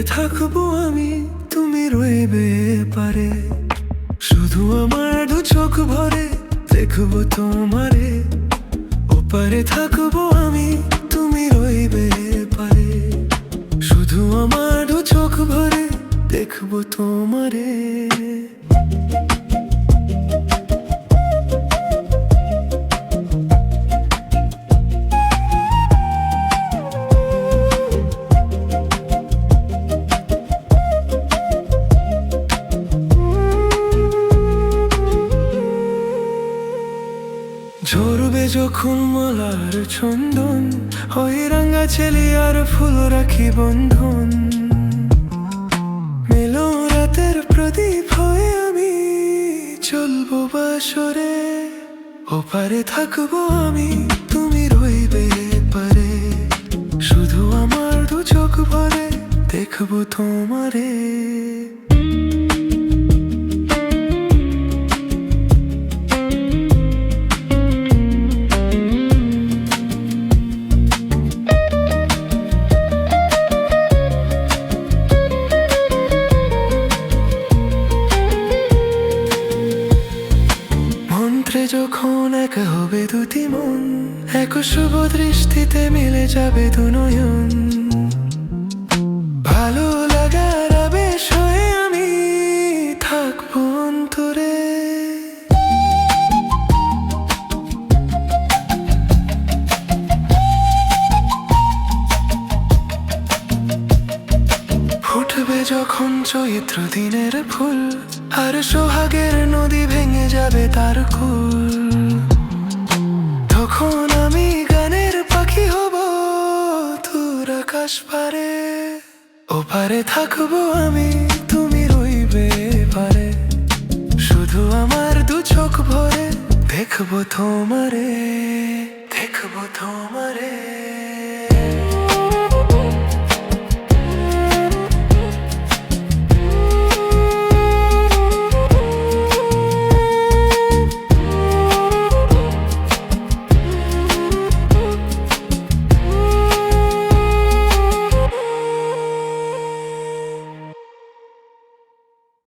থাকবো আমি, তুমি রইবে পারে। শুধু আমার দু চোখ ভরে দেখবো তোমারে। ওপারে থাকবো আমি, তুমি রইবে পারে। শুধু আমার দু চোখ ভরে দেখবো তোমারে। ঝরবে যখন মলার চন্দন, ওই রাঙা ছেলে আর ফুল রাখি বন্ধন। মেলো রাতের প্রদীপ হয়ে আমি চলবো বাসরে। ওপারে থাকবো আমি, তুমি রইবে পারে। শুধু আমার দু চোখ ভরে দেখবো তোমারে। যখন এক হবে দুটি মন, এক শুভ দৃষ্টিতে মিলে যাবে দু নয়ন। ভালো লাগার আবেশ হয়ে আমি থাকবো অন্তরে। ফুটবে যখন চৈত্র দিনের ফুল, আর সোহাগের নদী ভেঙে যাবে তার কুল। তখন আমি গানের পাখি হব দূর আকাশ পারে। ওপারে থাকবো আমি, তুমি রইবে পারে। শুধু আমার দু চোখ ভরে দেখবো তোমারে, দেখবো তোমারে।